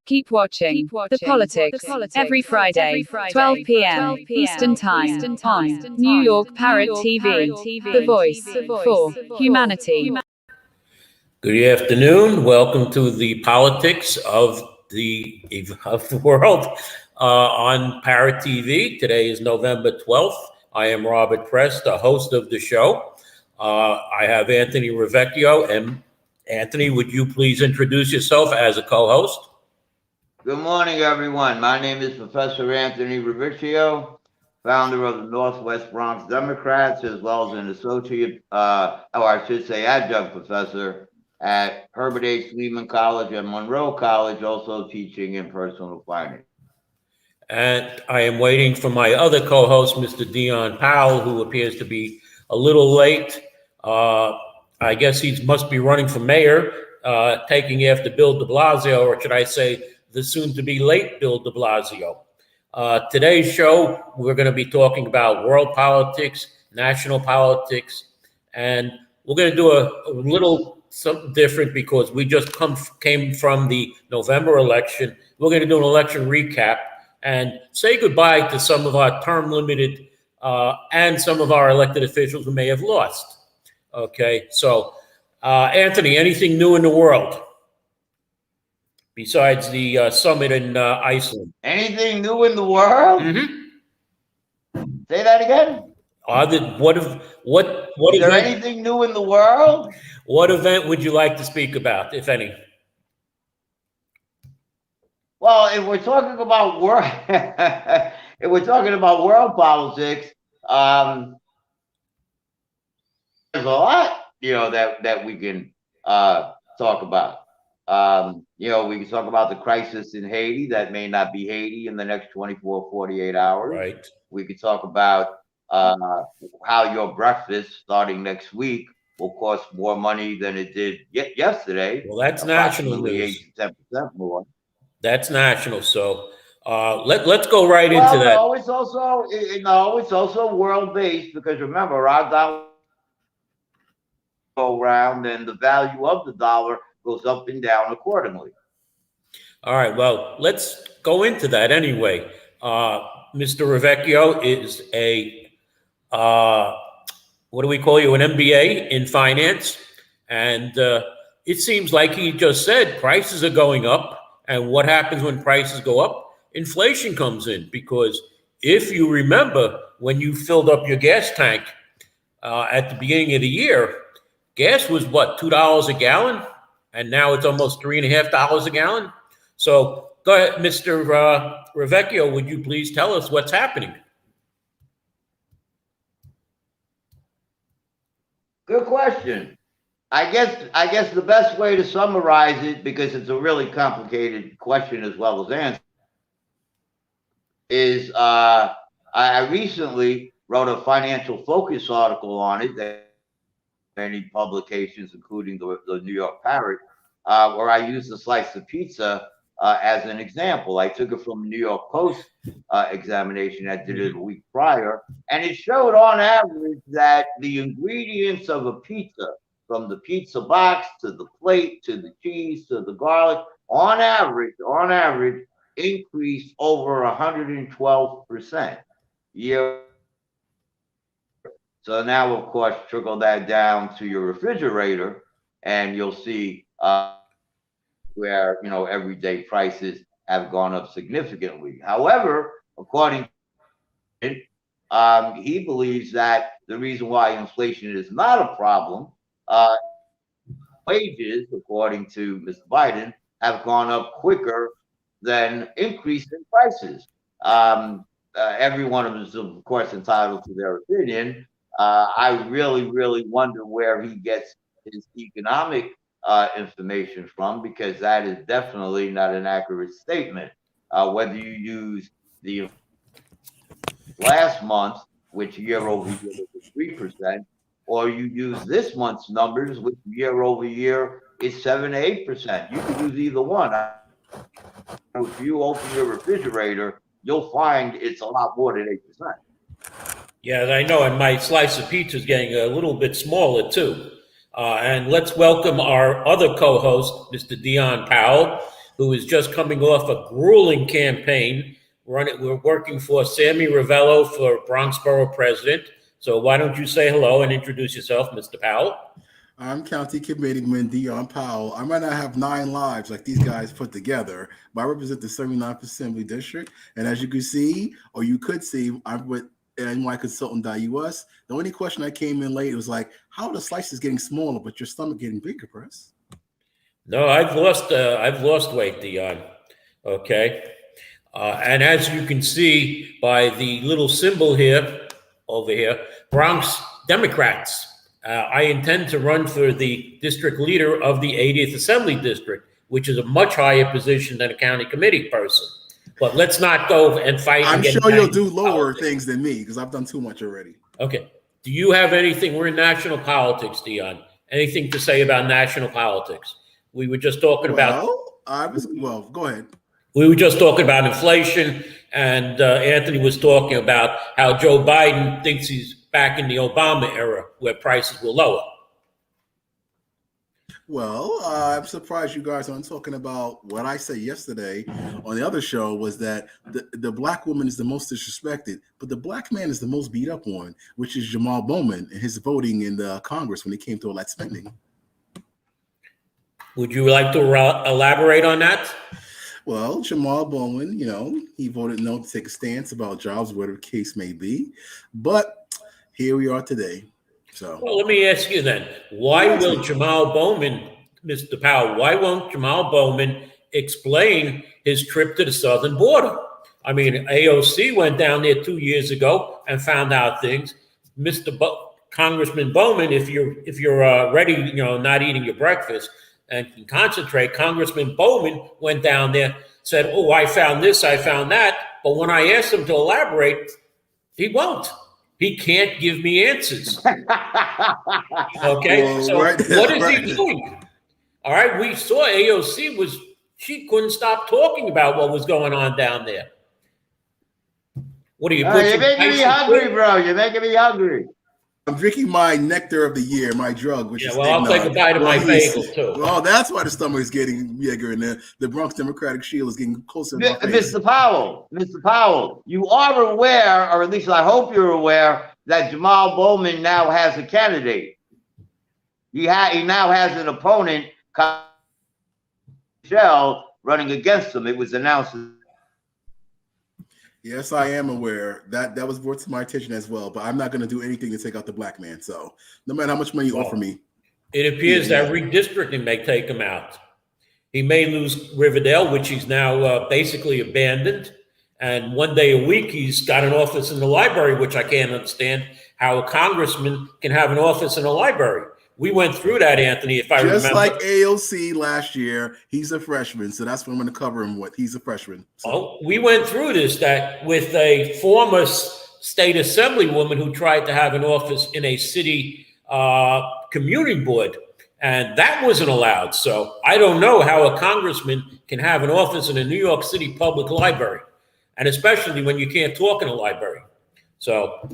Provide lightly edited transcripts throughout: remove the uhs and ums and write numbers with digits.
Keep watching The Politics every Friday, 12 p.m. Eastern Time on New York Parrot TV, the voice for humanity. Good afternoon. Welcome to the Politics of the World on Parrot TV. Today is November 12th. I am Robert Press, the host of the show. I have Anthony Rivieccio. And Anthony, would you please introduce yourself as a co-host? Good morning, everyone. My name is Professor Anthony Rivieccio, founder of the Northwest Bronx Democrats, as well as an associate, adjunct professor at Herbert H. Lehman College and Monroe College, also teaching in personal finance. And I am waiting for my other co-host, Mr. Dion Powell, who appears to be a little late. I guess he must be running for mayor, taking after Bill de Blasio, or should I say, the soon-to-be late Bill de Blasio. Today's show, we're going to be talking about world politics, national politics, and we're going to do a little something different because we just came from the November election. We're going to do an election recap and say goodbye to some of our term-limited and some of our elected officials who may have lost. Okay, so Anthony, anything new in the world besides the summit in Iceland? Anything new in the world? Mm-hmm. Say that again. Is there anything new in the world? What event would you like to speak about, if any? Well, if we're talking about world politics, there's a lot, that we can talk about. We can talk about the crisis in Haiti that may not be Haiti in the next 24, 48 hours. Right. We could talk about how your breakfast starting next week will cost more money than it did yesterday. Well, that's national news. 8 to 10% more. That's national. So let's go right into that. No, it's also world-based because remember, our dollar go around and the value of the dollar goes up and down accordingly. All right. Well, let's go into that anyway. Mr. Rivieccio is a, what do we call you, an MBA in finance. And it seems like he just said prices are going up. And what happens when prices go up? Inflation comes in. Because if you remember when you filled up your gas tank at the beginning of the year, gas was what, $2 a gallon? And now it's almost $3.50 a gallon. So go ahead, Mr. Rivieccio, would you please tell us what's happening? Good question. I guess the best way to summarize it, because it's a really complicated question as well as answer, is I recently wrote a Financial Focus article on it that many publications, including the New York Parrot, where I used a slice of pizza as an example. I took it from a New York Post examination I did it a week prior, and it showed on average that the ingredients of a pizza, from the pizza box to the plate to the cheese to the garlic, on average, increased over 112% year. So now, of course, trickle that down to your refrigerator, and you'll see where everyday prices have gone up significantly. However, according to him, he believes that the reason why inflation is not a problem, wages, according to Mr. Biden, have gone up quicker than increase in prices. Every one of them is, of course, entitled to their opinion. I really, really wonder where he gets his economic information from, because that is definitely not an accurate statement. Whether you use the last month, which year over year was 3%, or you use this month's numbers, which year over year is 7 to 8%. You can use either one. If you open your refrigerator, you'll find it's a lot more than 8%. Yeah, I know, and my slice of pizza is getting a little bit smaller too. And let's welcome our other co-host, Mr. Dion Powell. who is just coming off a grueling campaign. We're working for Sammy Ravello for Bronx Borough President. So why don't you say hello and introduce yourself, Mr. Powell? I'm County Committeeman Dion Powell. I might not have 9 lives like these guys put together, but I represent the 79th Assembly District. And as you can see, or you could see, I'm with nyconsultant.us. The only question I came in late was like, how are the slices getting smaller, but your stomach getting bigger, Press? No, I've lost weight, Dion. Okay. And as you can see by the little symbol over here, Bronx Democrats. I intend to run for the district leader of the 80th Assembly District, which is a much higher position than a county committee person. But let's not go and fight. I'm sure you'll do lower things than me because I've done too much already. Okay. Do you have anything? We're in national politics, Dion. Anything to say about national politics? We were just talking about. Go ahead. We were just talking about inflation, and Anthony was talking about how Joe Biden thinks he's back in the Obama era where prices were lower. Well, I'm surprised you guys aren't talking about what I said yesterday on the other show was that the black woman is the most disrespected, but the black man is the most beat up one, which is Jamal Bowman and his voting in the Congress when it came to elect spending. Would you like to elaborate on that? Well, Jamal Bowman, he voted no to take a stance about jobs, whatever the case may be. But here we are today. So, well, let me ask you then, why will Jamal Bowman, Mr. Powell, why won't Jamal Bowman explain his trip to the southern border? I mean, AOC went down there 2 years ago and found out things. Congressman Bowman, if you're ready, not eating your breakfast and can concentrate, Congressman Bowman went down there, said, oh, I found this, I found that. But when I asked him to elaborate, he won't. He can't give me answers. Okay, so what is he doing? All right, we saw AOC she couldn't stop talking about what was going on down there. What are you? You're making me hungry, bro. You're making me hungry. I'm drinking my nectar of the year, my drug, which is I'll take a bite of my bagel too. Well, that's why the stomach is getting bigger, and the Bronx Democratic Shield is getting closer. Mr. Powell, you are aware, or at least I hope you're aware, that Jamal Bowman now has a candidate. He now has an opponent, Michelle, running against him. It was announced. Yes, I am aware. That was brought to my attention as well, but I'm not going to do anything to take out the black man. So no matter how much money you offer me. It appears that redistricting may take him out. He may lose Riverdale, which he's now basically abandoned. And one day a week, he's got an office in the library, which I can't understand how a congressman can have an office in a library. We went through that, Anthony, if I remember. Just like AOC last year, he's a freshman, so that's what I'm going to cover him with. He's a freshman. So. Oh, we went through this, that with a former state assemblywoman who tried to have an office in a city commuting board, and that wasn't allowed. So I don't know how a congressman can have an office in a New York City public library, and especially when you can't talk in a library. So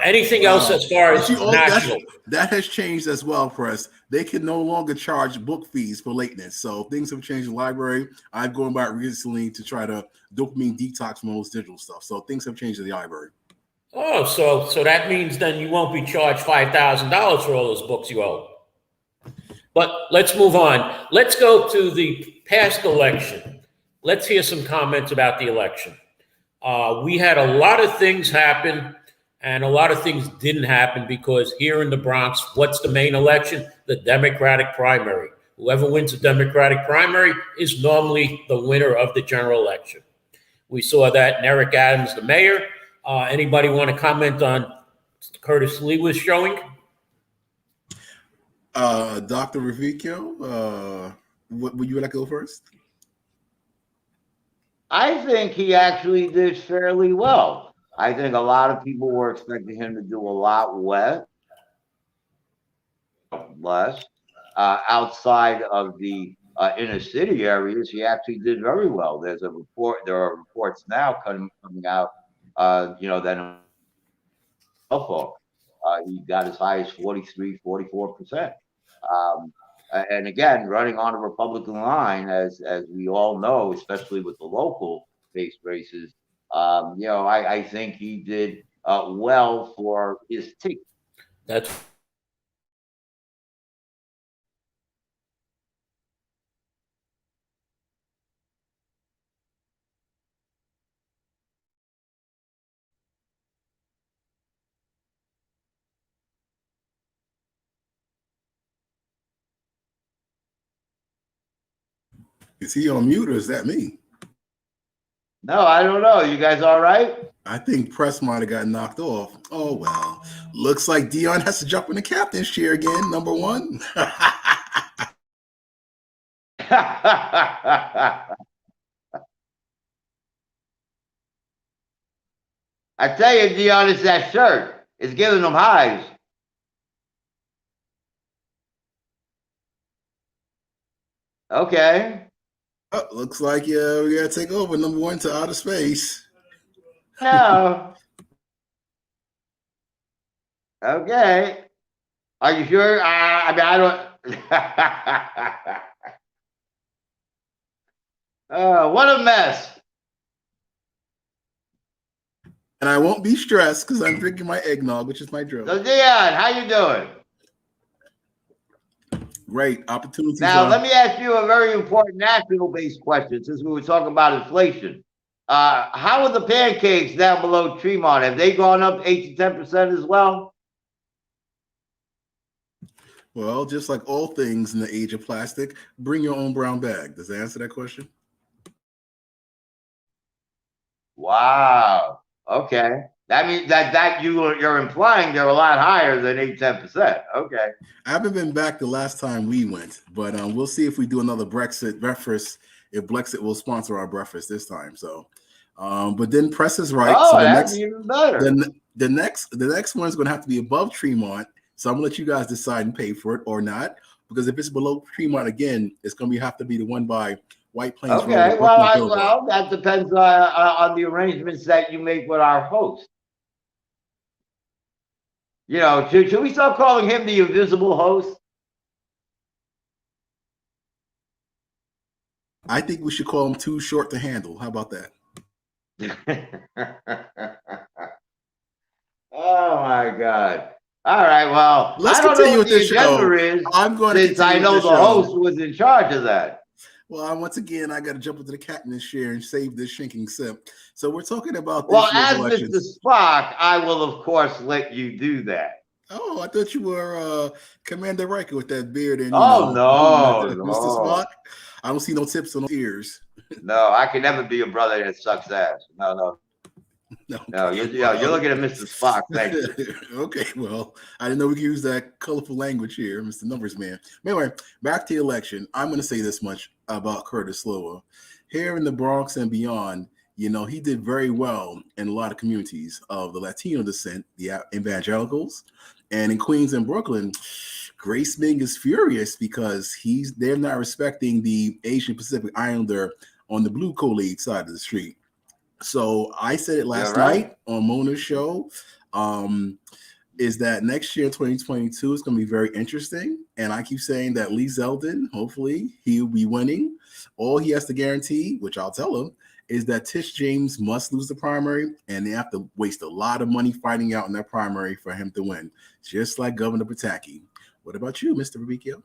anything else as far as national? That has changed as well, Press. They can no longer charge book fees for lateness. So things have changed in the library. I've gone by recently to try to dopamine detox from all this digital stuff. So things have changed in the library. Oh, so that means then you won't be charged $5,000 for all those books you own. But let's move on. Let's go to the past election. Let's hear some comments about the election. We had a lot of things happen. And a lot of things didn't happen because here in the Bronx, what's the main election? The Democratic primary. Whoever wins the Democratic primary is normally the winner of the general election. We saw that in Eric Adams, the mayor. Anybody want to comment on Curtis Lee was showing? Dr. Rivieccio, would you like to go first? I think he actually did fairly well. I think a lot of people were expecting him to do a lot less. Outside of the inner city areas, he actually did very well. There are reports now coming out, that he got as high as 43, 44%. and again, running on the Republican line, as we all know, especially with the local based races, I think he did well for his ticket. That's Is he on mute or is that me? No, I don't know. You guys all right? I think Press might have got knocked off. Oh, well. Looks like Dion has to jump in the captain's chair again, number one. I tell you, Dion, it's that shirt. It's giving them hives. Okay. Oh, looks like we got to take over number one to outer space. No. Okay. Are you sure? I mean, I don't. Oh, what a mess. And I won't be stressed because I'm drinking my eggnog, which is my drill. So, Dion, how you doing? Great opportunities. Now, let me ask you a very important national-based question since we were talking about inflation. How are the pancakes down below Tremont? Have they gone up 8 to 10% as well? Well, just like all things in the age of plastic, bring your own brown bag. Does that answer that question? Wow. Okay. That means that you're implying they're a lot higher than 8-10%. Okay. I haven't been back the last time we went, but we'll see if we do another Brexit breakfast, if Brexit will sponsor our breakfast this time. So, but then Press is right. Oh, so that's even better. The next one is going to have to be above Tremont. So I'm gonna let you guys decide and pay for it or not. Because if it's below Tremont again, it's going to have to be the one by White Plains Road. Okay. Well, that depends on the arrangements that you make with our host. You know, should we start calling him the invisible host? I think we should call him too short to handle. How about that? Oh my God. All right. Well, Let's I don't continue know what with this the agenda show. is, I'm going to since I continue know with the this show. host was in charge of that. Well, once again, I got to jump into the captain's chair and save this shrinking sip. So we're talking about this Well, year's as elections. Mr. Spock, I will of course let you do that. Oh, I thought you were Commander Riker with that beard and Oh no, Mr. no, Spock. I don't see no tips on those ears. no! I can never be a brother that sucks ass. No. You're looking at Mr. Spock. Thank you. Okay, well, I didn't know we could use that colorful language here, Mr. Numbers Man. Anyway, back to the election. I'm going to say this much about Curtis Slower. Here in the Bronx and beyond, you know, he did very well in a lot of communities of the Latino descent, the evangelicals, and in Queens and Brooklyn, Grace Ming is furious because they're not respecting the Asian Pacific Islander on the blue Kool-Aid side of the street. So I said it last night on Mona's show, is that next year, 2022, is going to be very interesting. And I keep saying that Lee Zeldin, hopefully he'll be winning. All he has to guarantee, which I'll tell him, is that Tish James must lose the primary, and they have to waste a lot of money fighting out in that primary for him to win, just like Governor Pataki. What about you, Mr. Rivieccio?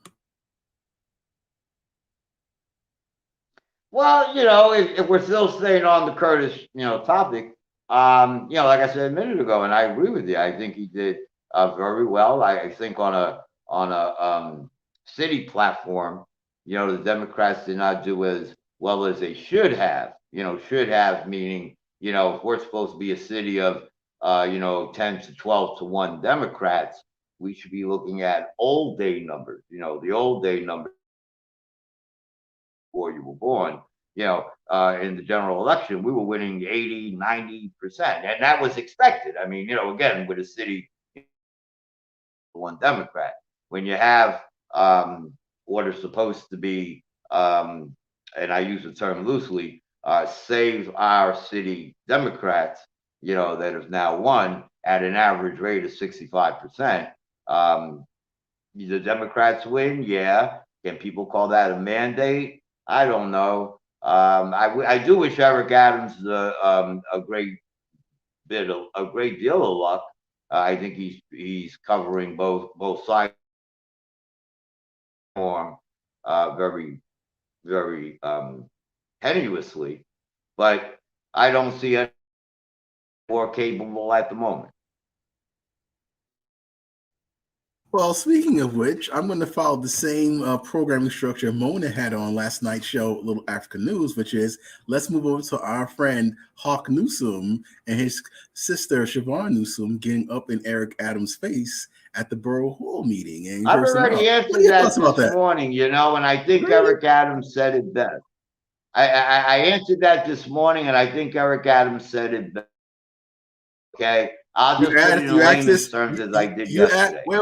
Well, you know, if we're still staying on the Curtis, topic, like I said a minute ago, and I agree with you. I think he did very well. I think on a city platform, the Democrats did not do as well as they should have. Should have meaning, if we're supposed to be a city of 10 to 12 to 1 Democrats, we should be looking at old day numbers. The old day numbers before you were born, in the general election, we were winning 80, 90%. And that was expected. I mean, again, with a city, one Democrat, when you have what are supposed to be, and I use the term loosely, save our city Democrats, that have now won at an average rate of 65%. The Democrats win, yeah. Can people call that a mandate? I don't know. I do wish Eric Adams a great a great deal of luck. I think he's covering both sides very very tenuously, but I don't see it more capable at the moment. Well, speaking of which, I'm going to follow the same programming structure Mona had on last night's show, Little African News, which is let's move over to our friend Hawk Newsome and his sister Siobhan Newsome getting up in Eric Adams' face at the Borough Hall meeting. And I've already answered that this morning, you know, and I think Eric Adams said it best. I answered that this morning, and I think Eric Adams said it best. Okay. I'll just put it in layman's terms as I did yesterday. Wait.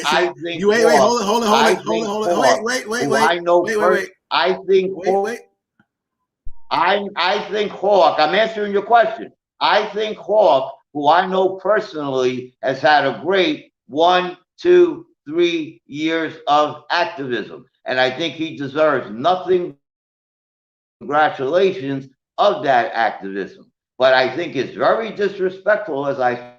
I think. Wait. Hold on. I think Hawk. I'm answering your question. I think Hawk, who I know personally, has had a great 1, 2, 3 years of activism, and I think he deserves nothing. Congratulations of that activism. But I think it's very disrespectful, as I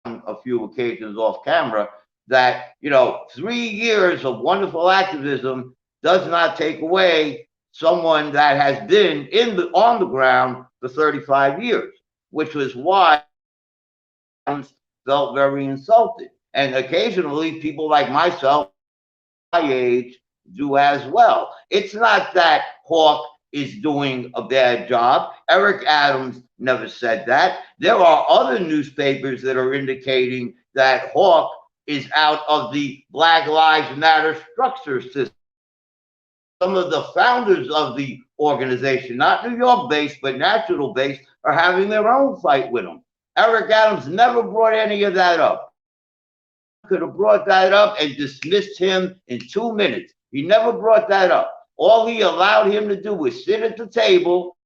on a few occasions off camera, that 3 years of wonderful activism does not take away someone that has been on the ground for 35 years, which was why I felt very insulted. And occasionally, people like myself, my age, do as well. It's not that Hawk is doing a bad job. Eric Adams never said that. There are other newspapers that are indicating that Hawk is out of the Black Lives Matter structure system. Some of the founders of the organization, not New York based, but national based, are having their own fight with him. Eric Adams never brought any of that up. Could have brought that up and dismissed him in 2 minutes. He never brought that up. All he allowed him to do was sit at the table,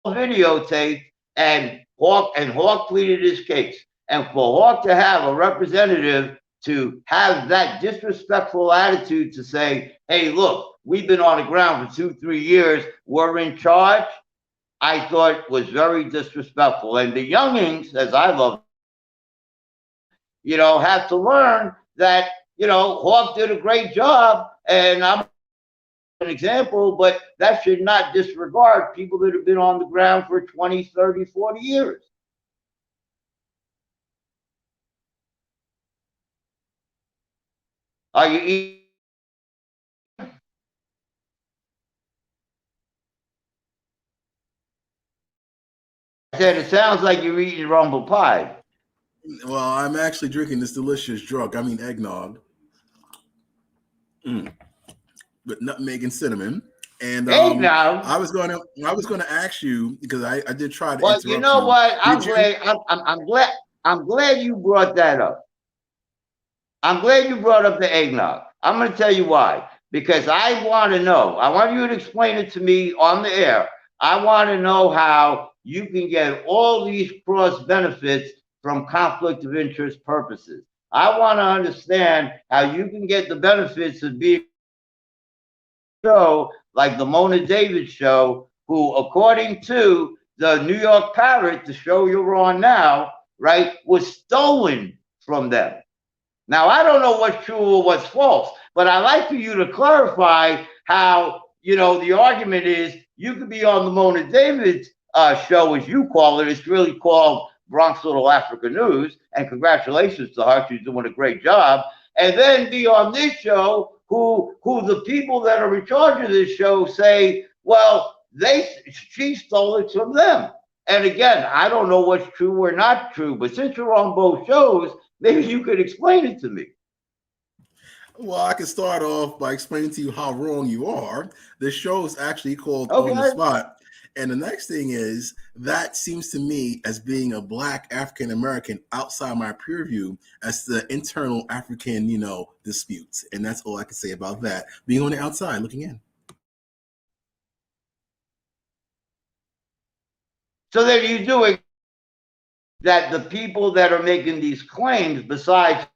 videotape, and Hawk pleaded his case. And for Hawk to have a representative to have that disrespectful attitude to say, hey, look, we've been on the ground for 2, 3 years, we're in charge, I thought was very disrespectful. And the youngins, as I love, have to learn that, Hawk did a great job, and I'm an example, but that should not disregard people that have been on the ground for 20, 30, 40 years. Are you eating? I said, it sounds like you're eating rumble pie. Well, I'm actually drinking this delicious drug. I mean, eggnog. With nutmeg and cinnamon. And I was going to ask you, because I did try to. Well, you know what? I'm glad you brought that up. I'm glad you brought up the eggnog. I'm going to tell you why. Because I want to know. I want you to explain it to me on the air. I want to know how you can get all these cross benefits from conflict of interest purposes. I want to understand how you can get the benefits of being show like the Mona David show, who, according to the New York Parrot, the show you're on now, right, was stolen from them. Now, I don't know what's true or what's false, but I'd like for you to clarify how, the argument is you could be on the Mona David show, as you call it. It's really called Bronx Little Africa News, and congratulations to her. She's doing a great job. And then be on this show, who the people that are in charge of this show say, well, she stole it from them. And again, I don't know what's true or not true, but since you're on both shows, maybe you could explain it to me. Well, I can start off by explaining to you how wrong you are. The show is actually called On the Spot. And the next thing is, that seems to me as being a Black African American outside my peer view as the internal African, disputes. And that's all I can say about that. Being on the outside, looking in. So then you're doing that the people that are making these claims, besides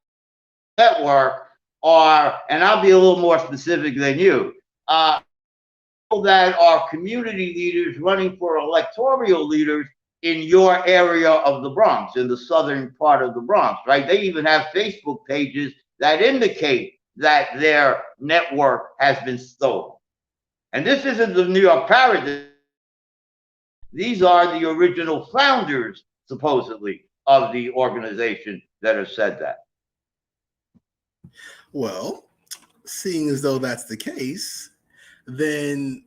network, are, and I'll be a little more specific than you, that are community leaders running for electoral leaders in your area of the Bronx, in the southern part of the Bronx, right? They even have Facebook pages that indicate that their network has been stolen. And this isn't the New York Parrot. These are the original founders, supposedly, of the organization that have said that. Well, seeing as though that's the case, then.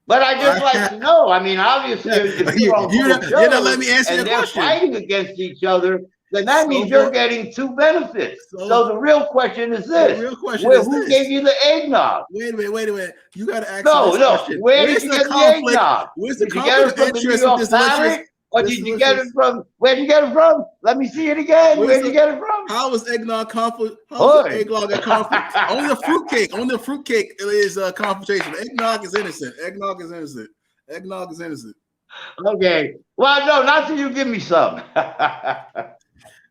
But I just like to know. I mean, obviously, if you're on you're not letting me answer and your they're question. fighting against each other, then that means you're getting two benefits. So the real question is this: who gave you the eggnog? Wait a minute. You got to ask. No. Where did you get the eggnog? Where's the did you get it from the New York Parrot? Or did you get it from? Where'd you get it from? Let me see it again. Where'd you get it from? How was eggnog conflict? How is eggnog a conflict? Only the fruitcake is a confrontation. Eggnog is innocent. Okay. Well, no, not till you give me some.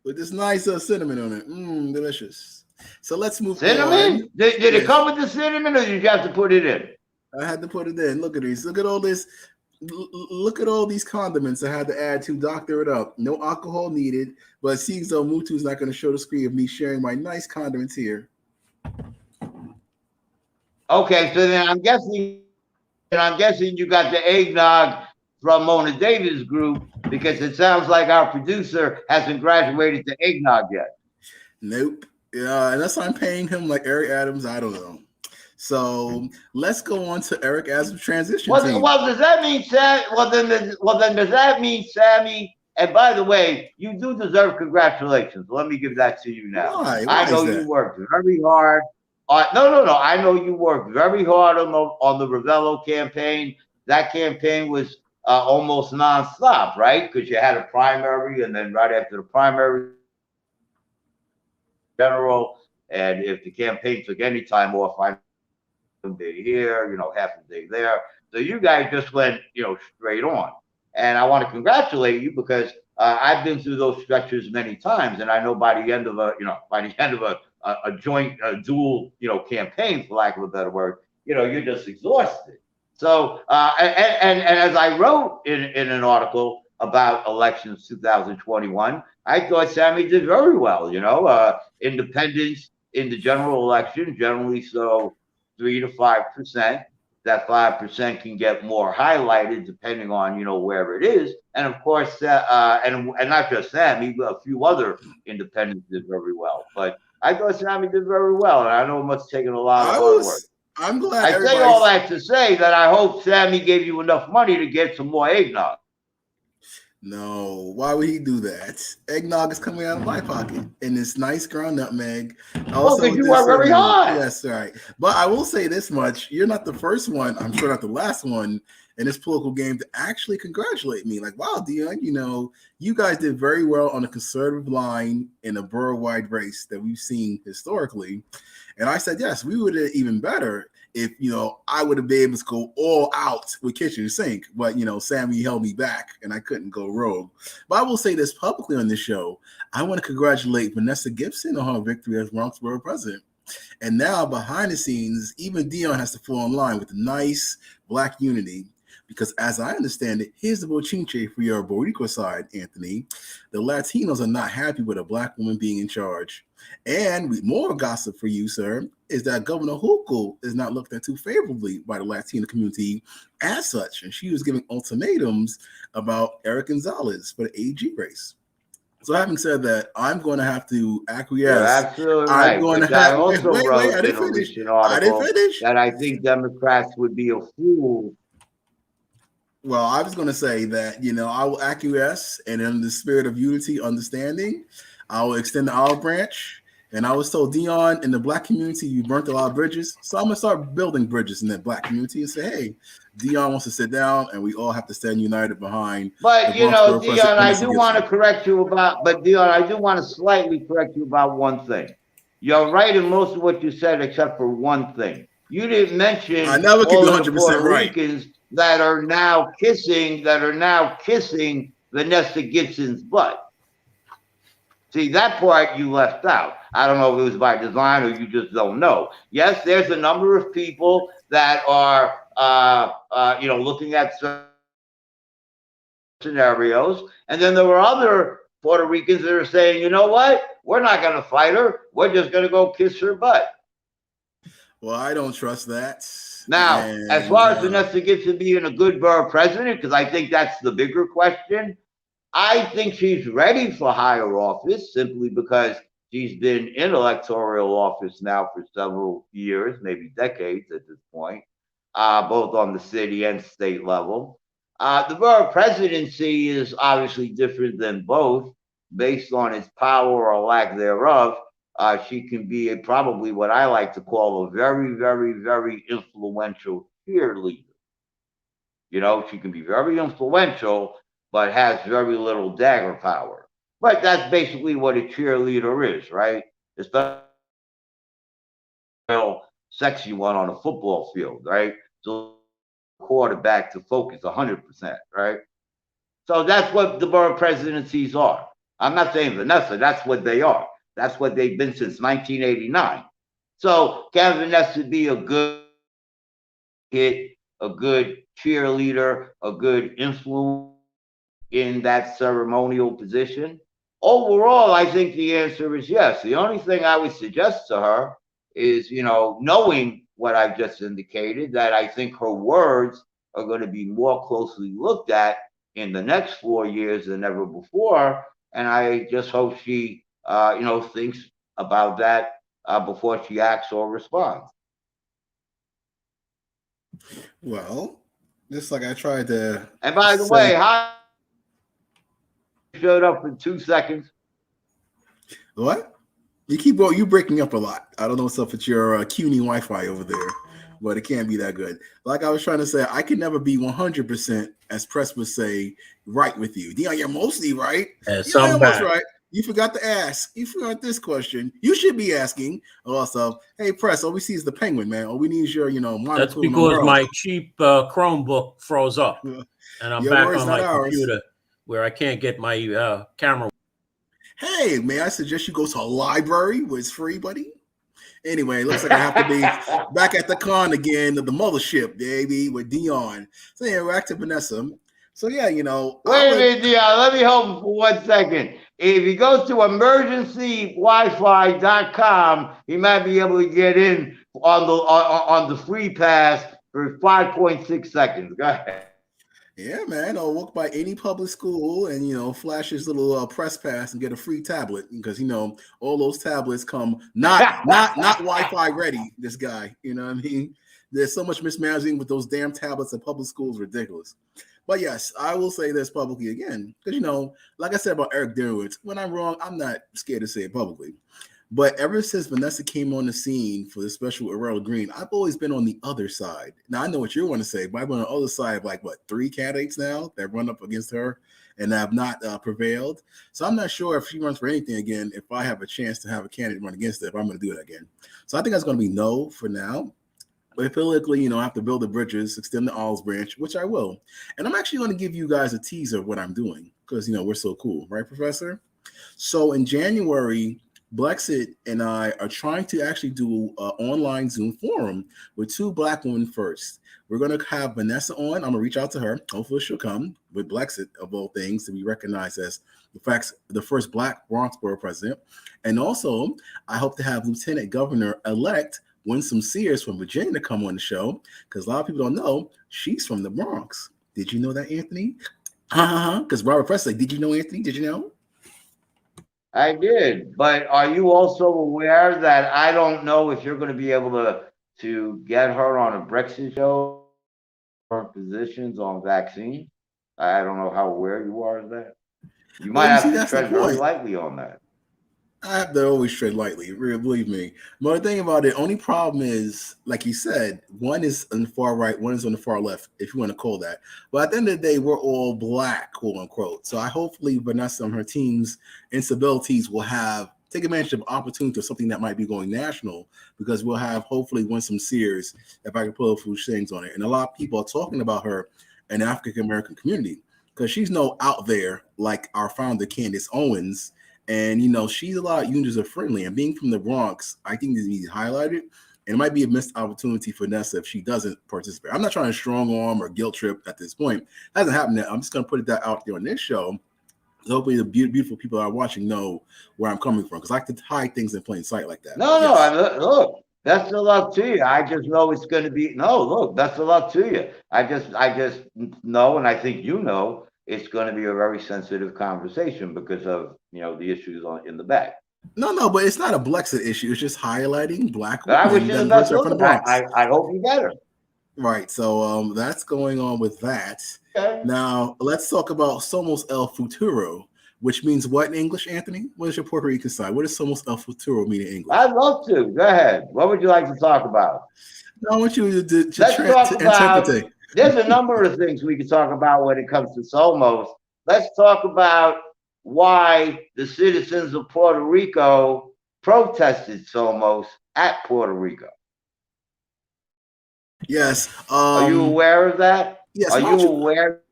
With this nice cinnamon on it. Delicious. So let's move cinnamon? on. Did it come with the cinnamon, or did you have to put it in? I had to put it in. Look at these. Look at all this. Look at all these condiments I had to add to doctor it up. No alcohol needed, but it seems though Mutu's not going to show the screen of me sharing my nice condiments here. Okay, so then I'm guessing you got the eggnog from Mona Davis' group, because it sounds like our producer hasn't graduated to eggnog yet. Nope. Unless I'm paying him like Eric Adams, I don't know. So let's go on to Eric Adams' transition team. Well, does that mean Sam? Well, then does that mean Sammy? And by the way, you do deserve congratulations. Let me give that to you now. Why I know you worked very hard. No. I know you worked very hard on the Rivieccio campaign. That campaign was almost nonstop, right? Because you had a primary, and then right after the primary, general. And if the campaign took any time off, I day here, half a day there. So you guys just went, straight on. And I want to congratulate you, because I've been through those stretches many times, and I know by the end of a joint, dual, campaign, for lack of a better word, you're just exhausted. So, and as I wrote in an article about elections 2021, I thought Sammy did very well. Independents in the general election, generally so 3 to 5%. That 5% can get more highlighted depending on where it is, and of course, and not just Sammy, but a few other independents did very well. But I thought Sammy did very well, and I know it must have taken a lot of hard work. I'm glad. I say all that to say that I hope Sammy gave you enough money to get some more eggnog. No, why would he do that? Eggnog is coming out of my pocket in this nice ground nutmeg. Also, because you are very hard. Yes, right. But I will say this much: you're not the first one. I'm sure not the last one in this political game to actually congratulate me. Like, wow, Dion, you guys did very well on a conservative line in a borough-wide race that we've seen historically. And I said, yes, we would have even better if, I would have been able to go all out with kitchen sink. But, Sammy held me back and I couldn't go rogue. But I will say this publicly on this show. I want to congratulate Vanessa Gibson on her victory as Bronx Borough President. And now behind the scenes, even Dion has to fall in line with the nice Black unity. Because as I understand it, here's the bochinche for your Boricua side, Anthony. The Latinos are not happy with a Black woman being in charge. And with more gossip for you, sir, is that Governor Hochul is not looked at too favorably by the Latino community as such. And she was giving ultimatums about Eric Gonzalez for the AG race. So having said that, I'm going to have to acquiesce. You're absolutely right. I'm going to have. I also wrote in a recent article that I think Democrats would be a fool. Well, I was going to say that, I will acquiesce, and in the spirit of unity, understanding, I will extend the olive branch. And I was told, Dion, in the Black community, you burnt a lot of bridges. So I'm going to start building bridges in that Black community and say, hey, Dion wants to sit down, and we all have to stand united behind. But, Dion, I do want to correct you about, Dion, I do want to slightly correct you about one thing. You're right in most of what you said, except for one thing. You didn't mention I never keep 100% right. That are now kissing Vanessa Gibson's butt. See, that part you left out. I don't know if it was by design or you just don't know. Yes, there's a number of people that are, looking at scenarios, and then there were other Puerto Ricans that are saying, you know what, we're not going to fight her. We're just going to go kiss her butt. Well, I don't trust that. Now, as far as Vanessa Gibson being a good borough president, because I think that's the bigger question, I think she's ready for higher office simply because she's been in electoral office now for several years, maybe decades at this point, both on the city and state level. The borough presidency is obviously different than both based on its power or lack thereof. She can be probably what I like to call a very, very, very influential cheerleader. She can be very influential, but has very little dagger power. But that's basically what a cheerleader is, right? Especially a sexy one on a football field, right? So quarterback to focus 100%, right? So that's what the borough presidencies are. I'm not saying Vanessa, that's what they are. That's what they've been since 1989. So can Vanessa be a good hit, a good cheerleader, a good influence in that ceremonial position? Overall, I think the answer is yes. The only thing I would suggest to her is, knowing what I've just indicated, that I think her words are going to be more closely looked at in the next 4 years than ever before. And I just hope she, thinks about that before she acts or responds. Well, just like I tried to. And by the way, how showed up in 2 seconds. What? You breaking up a lot. I don't know what's up with your CUNY Wi-Fi over there, but it can't be that good. Like I was trying to say, I can never be 100%, as Press would say, right with you. Dion, you're mostly right. You're almost right. You forgot to ask. You forgot this question. You should be asking also, hey, Press, all we see is the penguin, man. All we need is your, monitor. That's because my cheap Chromebook froze up. And I'm back on my computer where I can't get my camera. Hey, may I suggest you go to a library where it's free, buddy? Anyway, it looks like I have to be back at the con again of the mothership, baby, with Dion. So yeah, back to Vanessa. So yeah, Wait a minute, Dion. Let me hold for 1 second. If he goes to emergencywifi.com, he might be able to get in on the free pass for 5.6 seconds. Go ahead. Yeah, man. I'll walk by any public school and flash his little press pass and get a free tablet because all those tablets come not Wi-Fi ready. This guy, you know what I mean? There's so much mismanaging with those damn tablets at public schools, ridiculous. But yes, I will say this publicly again because like I said about Eric Derowitz, when I'm wrong, I'm not scared to say it publicly. But ever since Vanessa came on the scene for the special Aurora Green, I've always been on the other side. Now, I know what you want to say, but I've been on the other side of 3 candidates now that run up against her and have not prevailed. So I'm not sure if she runs for anything again, if I have a chance to have a candidate run against her, if I'm going to do it again. So I think that's going to be no for now. But politically, I have to build the bridges, extend the olive branch, which I will. And I'm actually going to give you guys a teaser of what I'm doing because, we're so cool. Right, Professor? So in January, Blexit and I are trying to actually do an online Zoom forum with 2 Black women first. We're going to have Vanessa on. I'm going to reach out to her. Hopefully she'll come with Blexit, of all things, to be recognized as the first Black Bronx borough president. And also, I hope to have Lieutenant Governor-elect Winsome Sears from Virginia to come on the show because a lot of people don't know she's from the Bronx. Did you know that, Anthony? Because Robert Press said, did you know, Anthony? Did you know? I did, but are you also aware that I don't know if you're going to be able to get her on a Brexit show or positions on vaccine? I don't know how aware you are of that. You might have to tread very lightly on that. I have to always tread lightly, really, believe me. But the thing about it, only problem is, like you said, one is on the far right, one is on the far left, if you want to call that. But at the end of the day, we're all Black, quote unquote. So I hopefully Vanessa and her team's instabilities will take advantage of opportunity of something that might be going national because we'll have hopefully Winsome Sears, if I can pull a few things on it. And a lot of people are talking about her in the African American community because she's no out there like our founder, Candace Owens, And she's a lot user friendly. And being from the Bronx, I think this needs highlighted. And it might be a missed opportunity for Nessa if she doesn't participate. I'm not trying to strong arm or guilt trip at this point. It hasn't happened yet. I'm just going to put that out there on this show. So hopefully the beautiful people that are watching know where I'm coming from, because I like to hide things in plain sight like that. No, look, that's the luck to you. I just know it's going to be, look, that's the luck to you. I just know, and I think it's going to be a very sensitive conversation because of, the issues in the back. No, but it's not a Blexit issue. It's just highlighting black women. I wish you the best luck. I hope you better. Right. So that's going on with that. Okay. Now, let's talk about Somos El Futuro, which means what in English, Anthony? What is your Puerto Rican side? What does Somos El Futuro mean in English? I'd love to. Go ahead. What would you like to talk about? No, I want you to interpret. There's a number of things we can talk about when it comes to Somos. Let's talk about why the citizens of Puerto Rico protested Somos at Puerto Rico. Yes. Are you aware of that? Yes. Are you aware?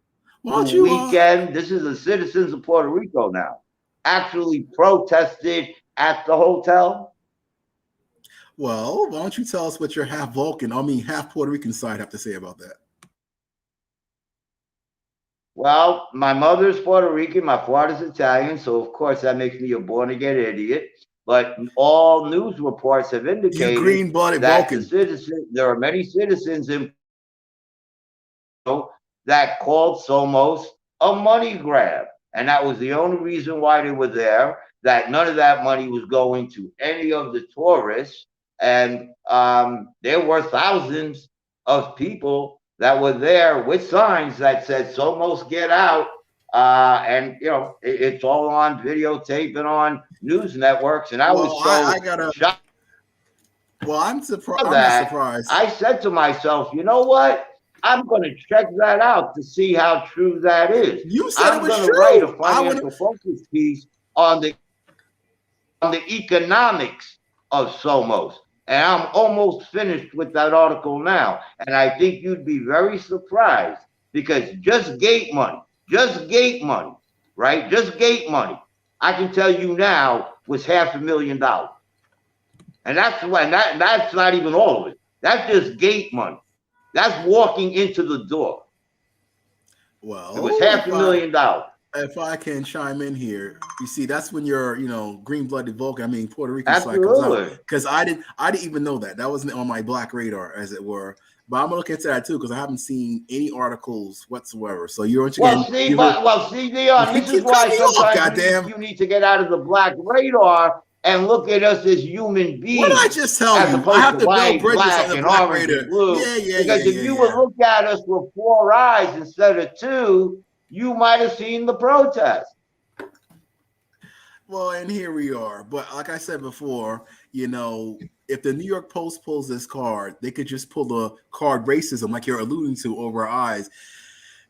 The weekend, this is the citizens of Puerto Rico now, actually protested at the hotel. Well, why don't you tell us what your half Puerto Rican side have to say about that? Well, my mother's Puerto Rican, my father's Italian, so of course that makes me a born-again idiot. But all news reports have indicated that there are many citizens in that called Somos a money grab, and that was the only reason why they were there. That none of that money was going to any of the tourists, and there were thousands of people that were there with signs that said "Somos get out," and it's all on videotape and on news networks. And I was shocked. Well, I'm surprised. I'm not surprised. I said to myself, you know what? I'm going to check that out to see how true that is. You said it was true. I'm going to write a financial focus piece on the economics of Somos. And I'm almost finished with that article now. And I think you'd be very surprised because just gate money, right? Just gate money, I can tell you now, was $500,000. And that's not even all of it. That's just gate money. That's walking into the door. Well, it was $500,000. If I can chime in here, you see, that's when you're, green-blooded Vulcan. I mean, Puerto Rican side, because I didn't even know that. That wasn't on my black radar, as it were. But I'm gonna look into that too because I haven't seen any articles whatsoever. So you're see, Dion, this is why sometimes you need to get out of the black radar and look at us as human beings. What did I just tell you? I have to build bridges on the black radar. Because if you would look at us with 4 eyes instead of 2, you might have seen the protest. Well, and here we are. But like I said before, if the New York Post pulls this card, they could just pull the card racism, like you're alluding to, over our eyes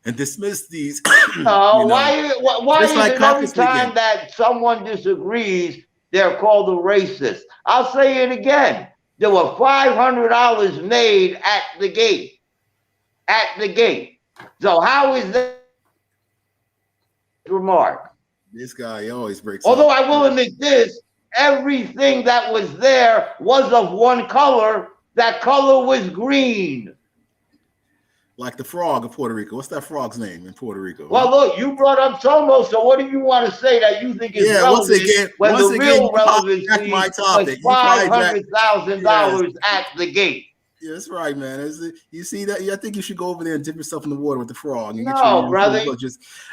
and dismiss these. Why is it every time that someone disagrees, they're called a racist? I'll say it again. There were $500 made at the gate. So how is that remark? This guy always breaks. Although I will admit this, everything that was there was of one color. That color was green. Like the frog of Puerto Rico. What's that frog's name in Puerto Rico? Well, look, you brought up Somos, so what do you want to say that you think is relevant when the real relevancy was $500,000 at the gate? Yeah, that's right, man. You see that? I think you should go over there and dip yourself in the water with the frog. And brother.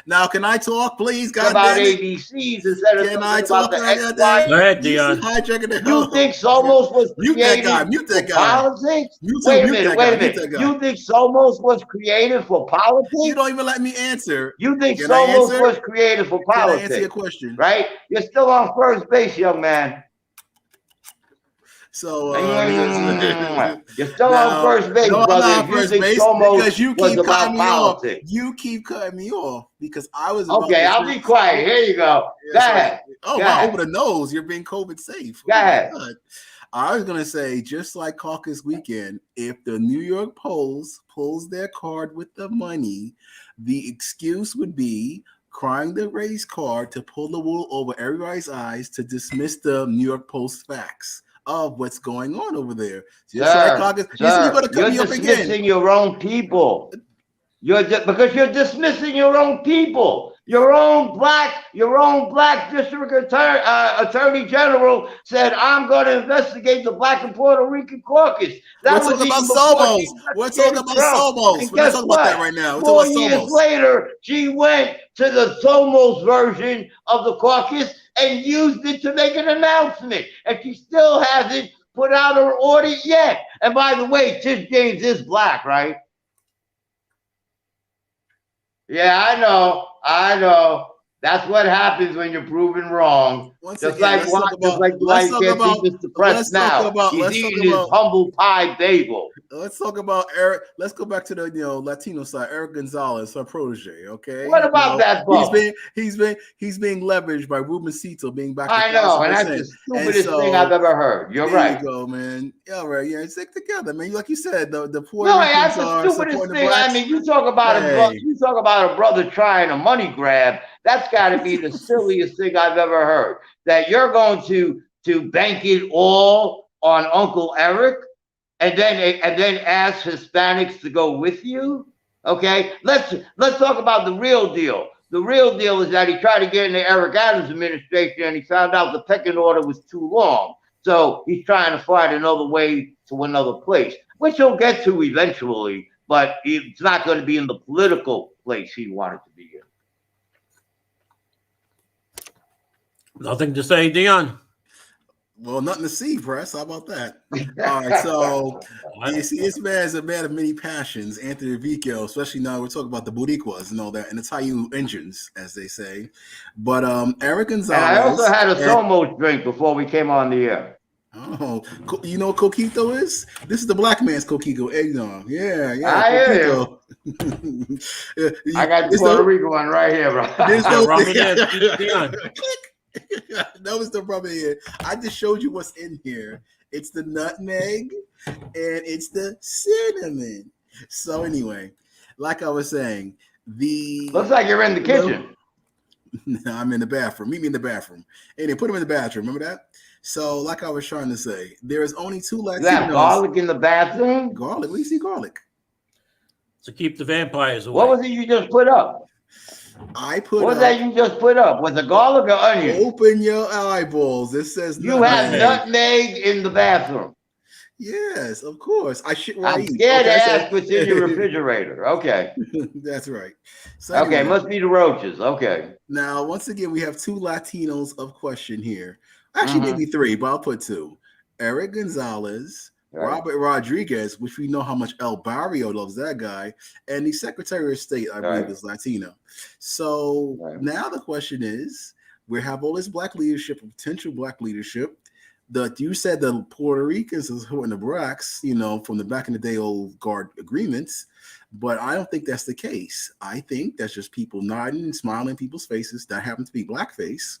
Now, can I talk, please? God about damn it. ABCs instead of about the XY. Go ahead, Dion. You think Somos was created for politics? Wait a minute. You think Somos was created for politics? You don't even let me answer. You think Somos was created for politics? Can I answer your question? Right? You're still on first base, young man. So you're still on first base, brother. You think Somos was about politics? You keep cutting me off because I was okay. I'll be quiet. Here you go. Go ahead. Wow, over the nose. You're being COVID safe. Go ahead. I was gonna say, just like caucus weekend, if the New York Post pulls their card with the money, the excuse would be crying the race card to pull the wool over everybody's eyes to dismiss the New York Post facts of what's going on over there. Just like Caucus, you're dismissing your own people. Because you're dismissing your own people. Your own black district attorney general said, "I'm going to investigate the Black and Puerto Rican caucus." We're talking about Somos. We're talking about Somos. We're not talking about that right now. We're talking about 4 years later, she went to the Somos version of the caucus and used it to make an announcement, and she still hasn't put out her audit yet. And by the way, Tish James is black, right? Yeah, I know. That's what happens when you're proven wrong. Let's talk about his humble pie bagel. Let's talk about Eric. Let's go back to the Latino side. Eric Gonzalez, her protege. Okay. What about that? He's being leveraged by Ruben Cito being back. I know, and that's the stupidest thing I've ever heard. You're right. There you go, man. Yeah, right. Yeah, stick together, man. Like you said, the poor. No, that's the stupidest thing. I mean, you talk about a brother trying a money grab. That's got to be the silliest thing I've ever heard. That you're going to bank it all on Uncle Eric, and then ask Hispanics to go with you. Okay, let's talk about the real deal. The real deal is that he tried to get in the Eric Adams administration, and he found out the pecking order was too long. So he's trying to find another way to another place, which he'll get to eventually. But it's not going to be in the political place he wanted to be in. Nothing to say, Dion. Well, nothing to see, press. How about that? All right, so you see, this man is a man of many passions, Anthony Rivieccio, especially now we're talking about the Boricuas and all that, and the Italian engines, as they say. But Eric Gonzalez. And I also had a Somos drink before we came on the air. Oh, you know what coquito is? This is the black man's coquito eggnog. Yeah. I hear you. I got the Puerto Rico one right here, bro. That was the problem here. I just showed you what's in here. It's the nutmeg and it's the cinnamon. So anyway, like I was saying, looks like you're in the kitchen. No, I'm in the bathroom. Meet me in the bathroom. And they put him in the bathroom. Remember that? So, like I was trying to say, there is only 2 Latinos. Is that garlic in the bathroom? Garlic? Where do you see garlic? To keep the vampires away. What was it you just put up? What was that you just put up? Was it garlic or onion? Open your eyeballs. It says you have nutmeg in the bathroom. Yes, of course. I'm scared to ask what's in your refrigerator. Okay. That's right. So anyway, must be the roaches. Okay. Now, once again, we have 2 Latinos of question here. Actually, maybe 3, but I'll put 2. Eric Gonzalez, Robert Rodriguez, which we know how much El Barrio loves that guy, and the Secretary of State, I believe, is Latino. So now the question is, we have all this black leadership, potential black leadership. You said the Puerto Ricans is supporting the blacks, from the back in the day old guard agreements, but I don't think that's the case. I think that's just people nodding and smiling in people's faces that happen to be blackface,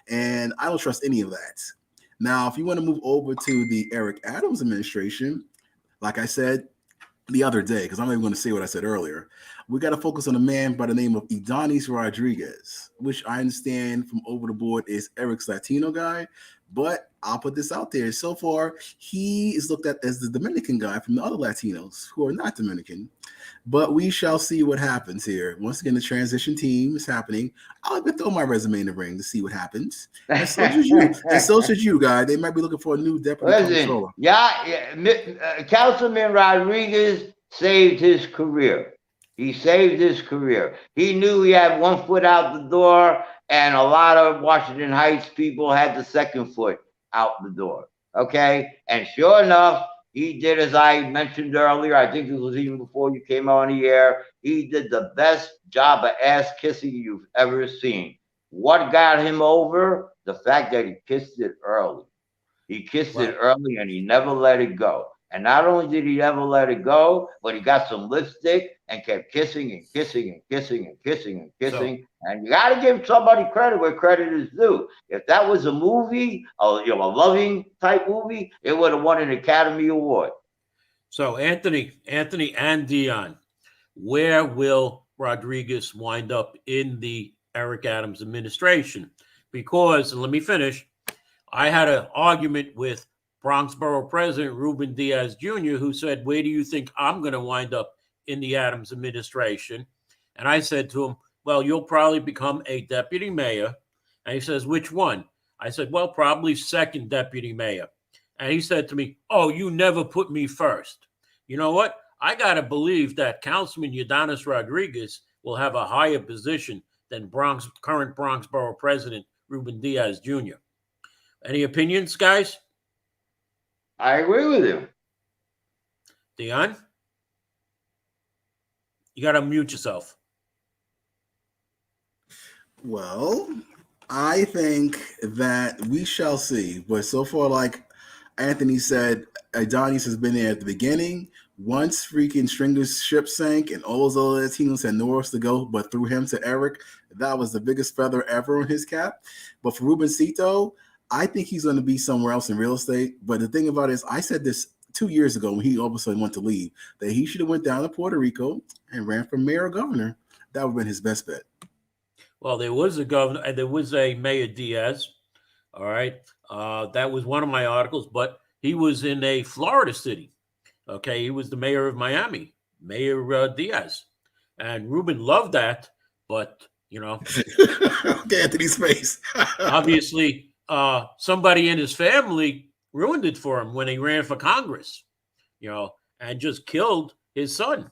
and I don't trust any of that. Now, if you want to move over to the Eric Adams administration, like I said the other day, because I'm not even going to say what I said earlier, we got to focus on a man by the name of Idanis Rodriguez, which I understand from over the board is Eric's Latino guy, but I'll put this out there. So far, he is looked at as the Dominican guy from the other Latinos who are not Dominican, but we shall see what happens here. Once again, the transition team is happening. I'll even throw my resume in the ring to see what happens. And so should you. And so should you, guys. They might be looking for a new deputy controller. Councilman Rodriguez saved his career. He saved his career. He knew he had 1 foot out the door, and a lot of Washington Heights people had the 2nd foot out the door. Okay? And sure enough, he did, as I mentioned earlier, I think it was even before you came on the air, he did the best job of ass kissing you've ever seen. What got him over? The fact that he kissed it early. He kissed it early and he never let it go. And not only did he never let it go, but he got some lipstick and kept kissing and kissing and kissing and kissing and kissing. And you got to give somebody credit where credit is due. If that was a movie, a loving type movie, it would have won an Academy Award. So Anthony and Dion, where will Rodriguez wind up in the Eric Adams' administration. Because, and let me finish, I had an argument with Bronx Borough President Ruben Diaz Jr., who said, where do you think I'm going to wind up in the Adams administration? And I said to him, well, you'll probably become a deputy mayor. And he says, which one? I said, well, probably second deputy mayor. And he said to me, oh, you never put me first. You know what? I got to believe that Councilman Udanis Rodriguez will have a higher position than current Bronx Borough President Ruben Diaz Jr. Any opinions, guys? I agree with you. Dion? You got to mute yourself. Well, I think that we shall see. But so far, like Anthony said, Adonis has been there at the beginning. Once freaking Stringer's ship sank and all those other Latinos had nowhere else to go but through him to Eric, that was the biggest feather ever on his cap. But for Rubencito, I think he's going to be somewhere else in real estate. But the thing about it is, I said this 2 years ago when he all of a sudden wanted to leave, that he should have went down to Puerto Rico and ran for mayor or governor. That would have been his best bet. Well, there was a governor, and there was a Mayor Diaz. All right. That was one of my articles, but he was in a Florida city. Okay. He was the mayor of Miami, Mayor Diaz. And Ruben loved that, but, you know. Okay, Anthony's face. Obviously, somebody in his family ruined it for him when he ran for Congress, you know, and just killed his son.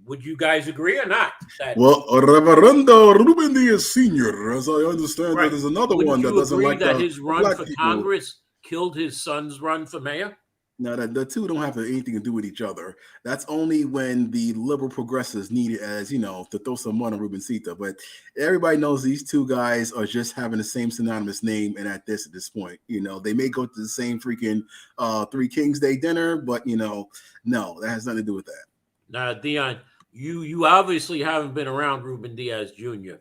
Would you guys agree or not? Well, Reverendo Ruben Diaz Sr., as I understand, right. There's another one that doesn't like that his run for Congress killed his son's run for mayor? No, the two don't have anything to do with each other. That's only when the liberal progressives need it as, you know, to throw some money on Rubencito. But everybody knows these two guys are just having the same synonymous name. And at this point, you know, they may go to the same freaking Three Kings Day dinner, but, you know, no, that has nothing to do with that. Now, Dion, you obviously haven't been around Ruben Diaz Jr.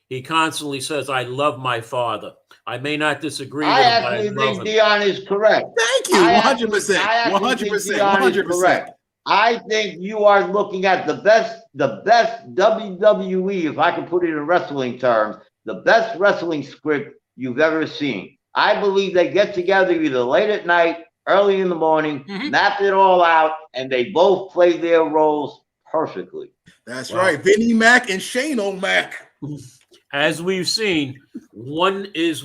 He constantly says, I love my father. I may not disagree with him, but I love him. Dion is correct. Thank you. 100%. 100%. Correct. I think you are looking at the best WWE, if I can put it in wrestling terms, the best wrestling script you've ever seen. I believe they get together either late at night, early in the morning, map it all out, and they both play their roles perfectly. That's right. Vinnie Mac and Shane O'Mac. As we've seen, one is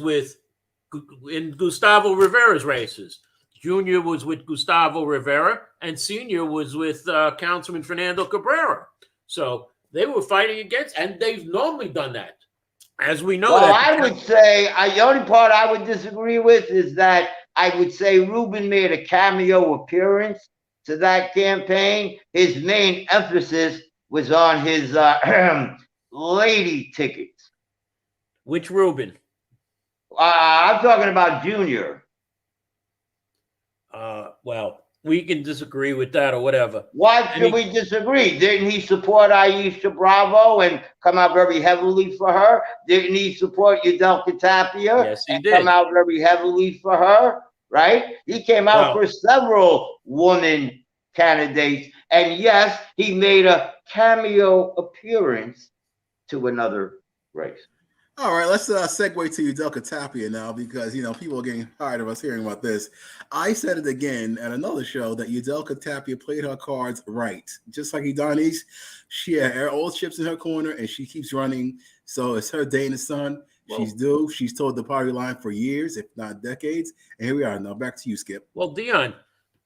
in Gustavo Rivera's races. Junior was with Gustavo Rivera, and Senior was with Councilman Fernando Cabrera. So they were fighting against, and they've normally done that. As we know, well, I would say the only part I would disagree with is that I would say Ruben made a cameo appearance to that campaign. His main emphasis was on his lady tickets. Which Ruben? I'm talking about Junior. Well, we can disagree with that or whatever. Why should we disagree? Didn't he support Aisha Bravo and come out very heavily for her? Didn't he support Udelka Tapia? Yes, he and did. Come out very heavily for her, right? He came out for several woman candidates. And yes, he made a cameo appearance to another race. All right, let's segue to Udelka Tapia now because, you know, people are getting tired of us hearing about this. I said it again at another show that Udelka Tapia played her cards right. Just like Adonis, she had all chips in her corner and she keeps running. So it's her day in the sun. Whoa. She's due. She's told the party line for years, if not decades. And here we are. Now back to you, Skip. Well, Dion,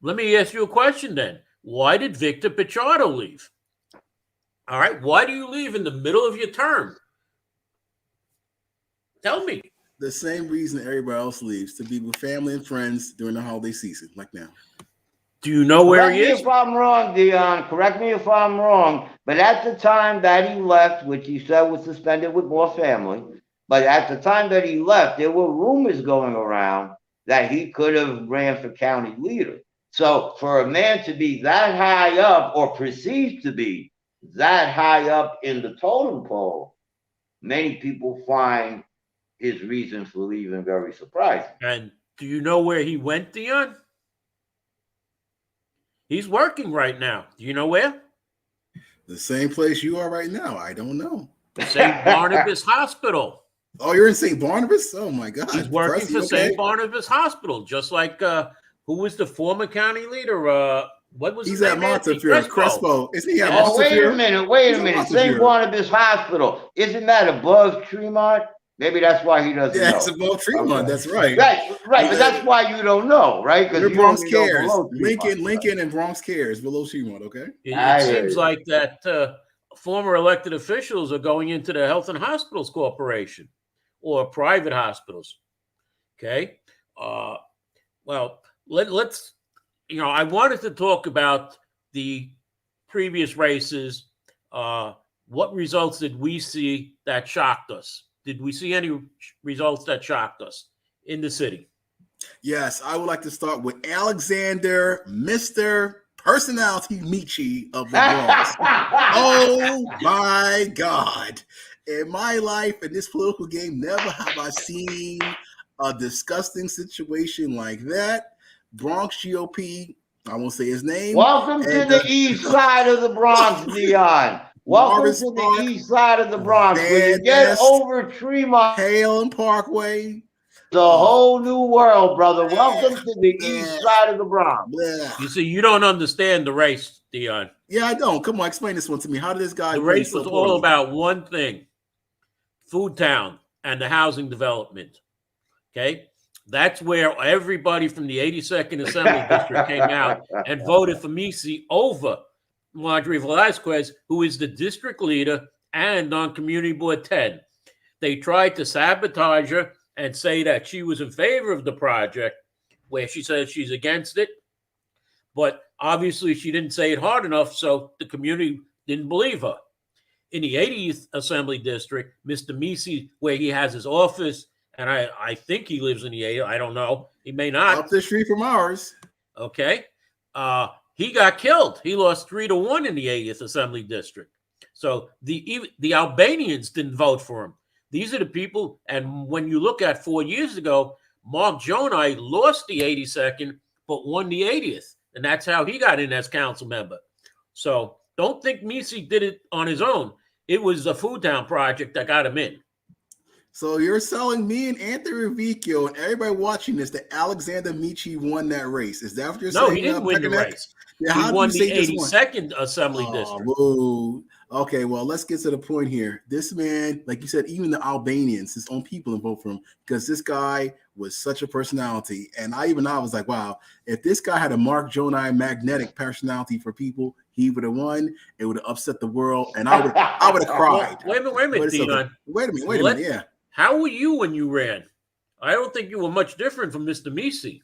let me ask you a question then. Why did Victor Pichardo leave? All right, why do you leave in the middle of your term? Tell me. The same reason everybody else leaves, to be with family and friends during the holiday season, like now. Do you know where he is? Correct me if I'm wrong, Dion. Correct me if I'm wrong. But at the time that he left, which he said was suspended with more family, but at the time that he left, there were rumors going around that he could have ran for county leader. So for a man to be that high up, or perceived to be that high up in the totem pole, many people find his reason for leaving very surprising. And do you know where he went, Dion? He's working right now. Do you know where? The same place you are right now. I don't know. St. Barnabas Hospital. Oh, you're in St. Barnabas? Oh my God! He's working for St. Barnabas Hospital, just like who was the former county leader? What was He's his at name? Montefiore. Crespo. Isn't he at Oh, Montefiore? wait a minute. St. Barnabas Hospital. Isn't that above Tremont? Maybe that's why he doesn't know. Yeah, it's above Tremont. Okay. That's right. Right. But that's why you don't know, right? Because Bronx cares. Lincoln, Lincoln, and Bronx cares below Tremont. Okay. It seems like that former elected officials are going into the Health and Hospitals Corporation or private hospitals. Okay. Well, let's. I wanted to talk about the previous races. What results did we see that shocked us? Did we see any results that shocked us in the city? Yes, I would like to start with Alexander, Mr. Personality Michi of the Bronx. Oh my God. In my life, in this political game, never have I seen a disgusting situation like that. Bronx GOP, I won't say his name. Welcome to the east side of the Bronx, Dion. Welcome to the east side of the Bronx. When you get over Tremont, Hale and Parkway, the whole new world, brother. Welcome to the east side of the Bronx. You see, you don't understand the race, Dion. Yeah, I don't. Come on, explain this one to me. How did this guy? The race was all about one thing: Food Town and the housing development. Okay, that's where everybody from the 82nd Assembly District came out and voted for Misi over Marjorie Velazquez, who is the district leader and on Community Board 10. They tried to sabotage her and say that she was in favor of the project, where she says she's against it. But obviously she didn't say it hard enough, so the community didn't believe her. In the 80th Assembly District, Mr. Misi, where he has his office, and I think he lives in the 80th, I don't know. He may not. Up the street from ours. Okay. He got killed. He lost 3-1 in the 80th Assembly District. So the Albanians didn't vote for him. These are the people, and when you look at 4 years ago, Mark Jonai lost the 82nd, but won the 80th. And that's how he got in as council member. So don't think Misi did it on his own. It was the Food Town project that got him in. So you're selling me and Anthony Rivieccio and everybody watching this that Alexander Michi won that race. Is that what you're saying? No, he didn't win the race. Yeah, he won the 82nd Assembly District. Whoa. Okay, well, let's get to the point here. This man, like you said, even the Albanians, his own people, vote for him because this guy was such a personality. And I was like, wow, if this guy had a Mark Jonai magnetic personality for people, he would have won. It would have upset the world, and I would have cried. Wait a minute, Dion. Wait a minute. Yeah. How were you when you ran? I don't think you were much different from Mr. Misi.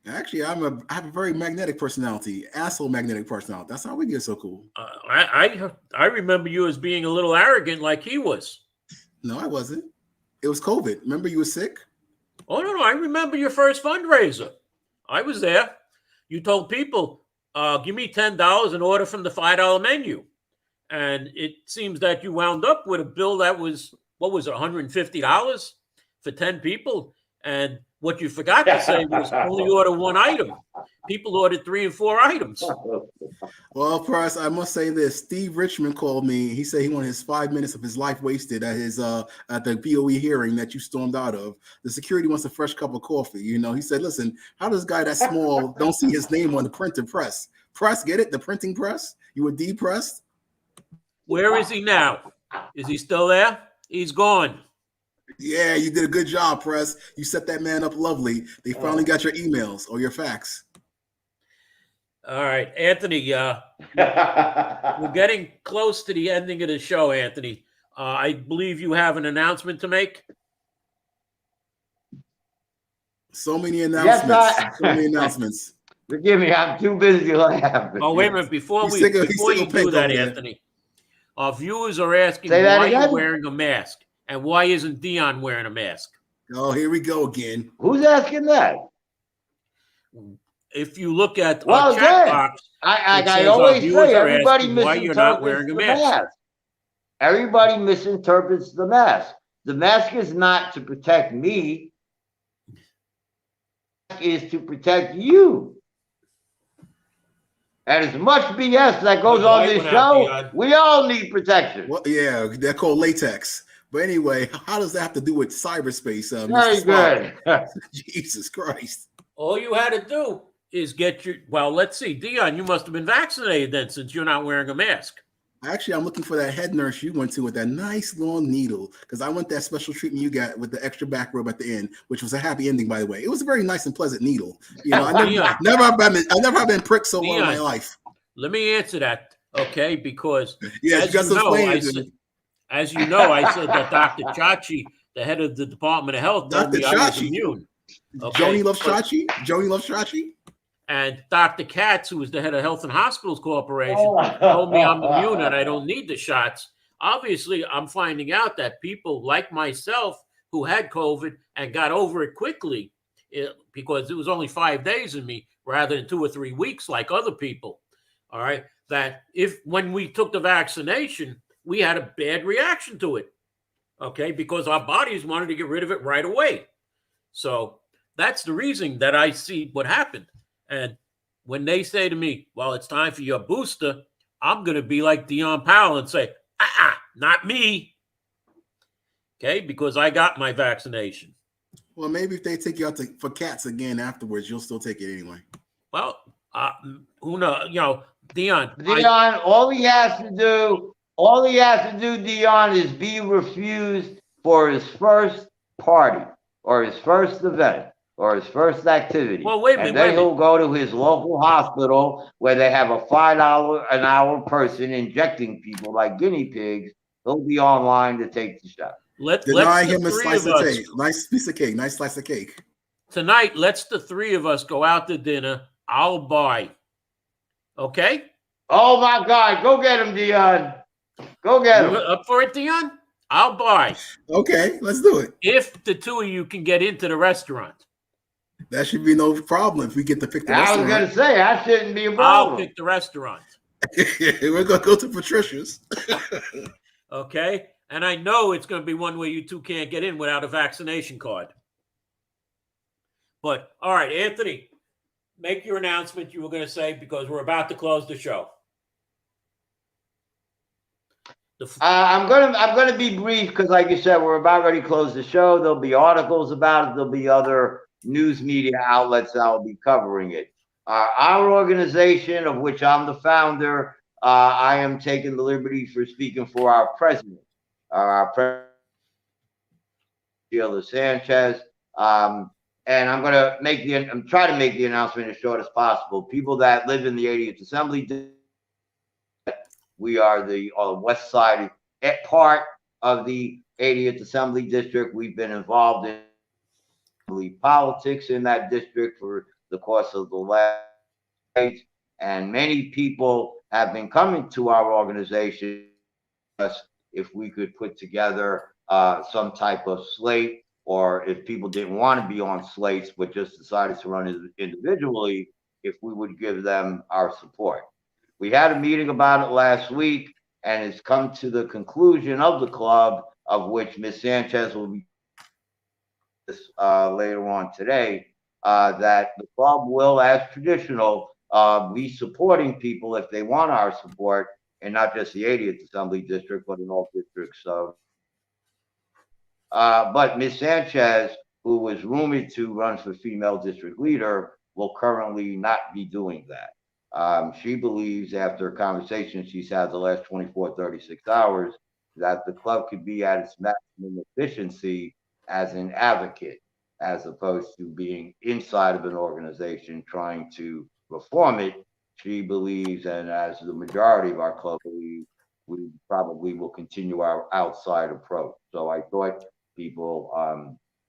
Actually, I have a very magnetic personality, asshole magnetic personality. That's how we get so cool. I remember you as being a little arrogant like he was. No, I wasn't. It was COVID. Remember you were sick? Oh, no. I remember your first fundraiser. I was there. You told people, give me $10 and order from the $5 menu. And it seems that you wound up with a bill that was, what was it, $150 for 10 people? And what you forgot to say was only order one item. People ordered 3 and 4 items. Well, first, I must say this. Steve Richmond called me. He said he wanted his 5 minutes of his life wasted at his at the BOE hearing that you stormed out of. The security wants a fresh cup of coffee. You know, he said, listen, how does a guy that small don't see his name on the printing press? Press, get it? The printing press? You were depressed? Where is he now? Is he still there? He's gone. Yeah, you did a good job, Press. You set that man up lovely. They finally got your emails or your fax. All right, Anthony, we're getting close to the ending of the show, Anthony. I believe you have an announcement to make. So many announcements. So many announcements. Forgive me, I'm too busy laughing. Oh, wait a minute. Before you do that, Anthony, our viewers are asking why you're wearing a mask. And why isn't Dion wearing a mask? Oh, here we go again. Who's asking that? If you look at our chat box, I always say everybody misinterprets the mask. Everybody misinterprets the mask. The mask is not to protect me. The mask is to protect you. And as much BS that goes on this show, we all need protection. Well, yeah, they're called latex. But anyway, how does that have to do with cyberspace? Very good. Jesus Christ. All you had to do is get your, well, let's see. Dion, you must have been vaccinated then since you're not wearing a mask. Actually, I'm looking for that head nurse you went to with that nice long needle, because I want that special treatment you got with the extra back rub at the end, which was a happy ending, by the way. It was a very nice and pleasant needle. You know, I never have been pricked so long in my life. Let me answer that, okay? Because as you know, I said that Dr. Chachi, the head of the Department of Health, told me I was immune. Okay? Joni loves Chachi. Joni loves Chachi. And Dr. Katz, who is the head of Health and Hospitals Corporation, told me I'm immune and I don't need the shots. Obviously, I'm finding out that people like myself who had COVID and got over it quickly, because it was only 5 days in me rather than 2 or 3 weeks like other people. All right. That when we took the vaccination, we had a bad reaction to it. Okay. Because our bodies wanted to get rid of it right away. So that's the reason that I see what happened. And when they say to me, well, it's time for your booster, I'm going to be like Dion Powell and say, not me. Okay. Because I got my vaccination. Well, maybe if they take you out for cats again afterwards, you'll still take it anyway. Well, who knows? You know, Dion, all he has to do, Dion, is be refused for his first party or his first event or his first activity. Well, wait a minute. And then he'll go to his local hospital where they have a $5 an hour person injecting people like guinea pigs. He'll be online to take the shot. Deny him a slice of cake. Nice piece of cake. Nice slice of cake. Tonight, let's the three of us go out to dinner. I'll buy. Okay? Oh, my God. Go get him, Dion. Go get him. Up for it, Dion? I'll buy. Okay, let's do it. If the two of you can get into the restaurant. That should be no problem if we get to pick the restaurant. I was going to say, that shouldn't be a problem. I'll pick the restaurant. We're going to go to Patricia's. Okay? And I know it's going to be one where you two can't get in without a vaccination card. But, all right, Anthony, make your announcement you were going to say, because we're about to close the show. I'm going to be brief because, like you said, we're about ready to close the show. There'll be articles about it. There'll be other news media outlets that will be covering it. Our organization, of which I'm the founder, I am taking the liberty for speaking for our president, our president, Sheila Sanchez. And I'm going to try to make the announcement as short as possible. People that live in the 80th Assembly, we are the west side part of the 80th Assembly District. We've been involved in politics in that district for the course of the last days, and many people have been coming to our organization if we could put together some type of slate, or if people didn't want to be on slates but just decided to run individually, if we would give them our support. We had a meeting about it last week, and it's come to the conclusion of the club, of which Ms. Sanchez will be later on today, that the club will, as traditional, be supporting people if they want our support, and not just the 80th Assembly District, but in all districts. But Ms. Sanchez, who was rumored to run for female district leader, will currently not be doing that. She believes, after a conversation she's had the last 24, 36 hours, that the club could be at its maximum efficiency as an advocate, as opposed to being inside of an organization trying to reform it. She believes, and as the majority of our club believes, we probably will continue our outside approach. So I thought people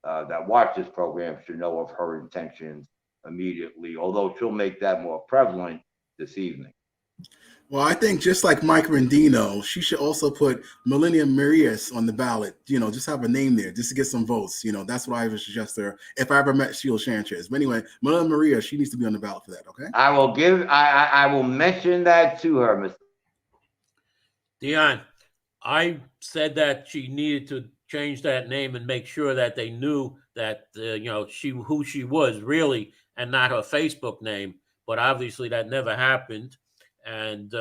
that watch this program should know of her intentions immediately, although she'll make that more prevalent this evening. Well, I think just like Mike Rendino, she should also put Millennium Marias on the ballot. You know, just have a name there just to get some votes. You know, that's what I would suggest her if I ever met Sheila Sanchez. But anyway, Millennium Maria, she needs to be on the ballot for that. Okay. I will mention that to her, Mr. Dion, I said that she needed to change that name and make sure that they knew that who she was really, and not her Facebook name. But obviously that never happened. and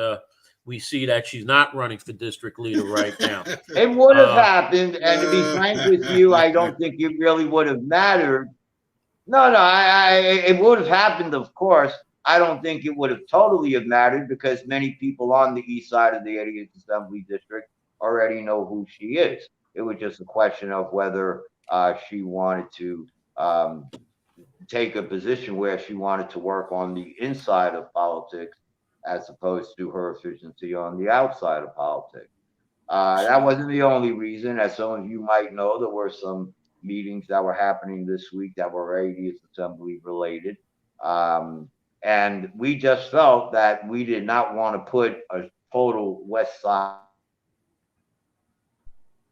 we see that she's not running for district leader right now. It would have happened, and to be frank with you, I don't think it really would have mattered. No, it would have happened, of course. I don't think it would have totally have mattered because many people on the east side of the 80th Assembly District already know who she is. It was just a question of whether she wanted to take a position where she wanted to work on the inside of politics as opposed to her efficiency on the outside of politics. That wasn't the only reason. As some of you might know, there were some meetings that were happening this week that were 80th Assembly related. And we just felt that we did not want to put a total West Side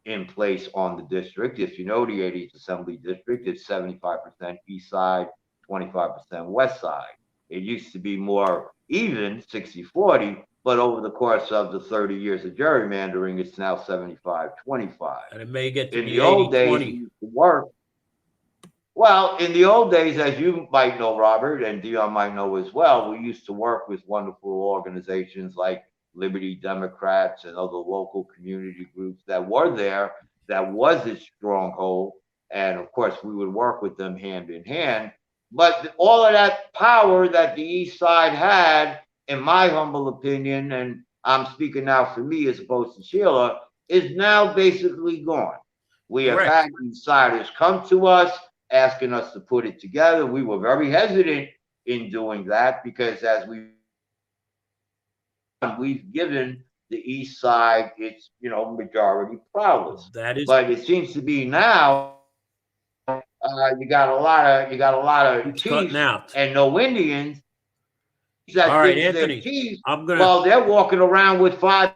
in place on the district. If you know the 80th Assembly District, it's 75% East Side, 25% West Side. It used to be more even, 60-40, but over the course of the 30 years of gerrymandering, it's now 75-25. And it may get to in be the old 80-20. days, we used to work. Well, in the old days, as you might know, Robert, and Dion might know as well, we used to work with wonderful organizations like Liberty Democrats and other local community groups that were there, that was its stronghold. And of course, we would work with them hand in hand. But all of that power that the East Side had, in my humble opinion, and I'm speaking now for me as opposed to Sheila, is now basically gone. We have had East Siders come to us, asking us to put it together. We were very hesitant in doing that because as we've given the East Side its, majority prowess. That is, but it seems to be now you got a lot of chiefs and no Indians. All right, Anthony. Chiefs, well, they're walking around with 5.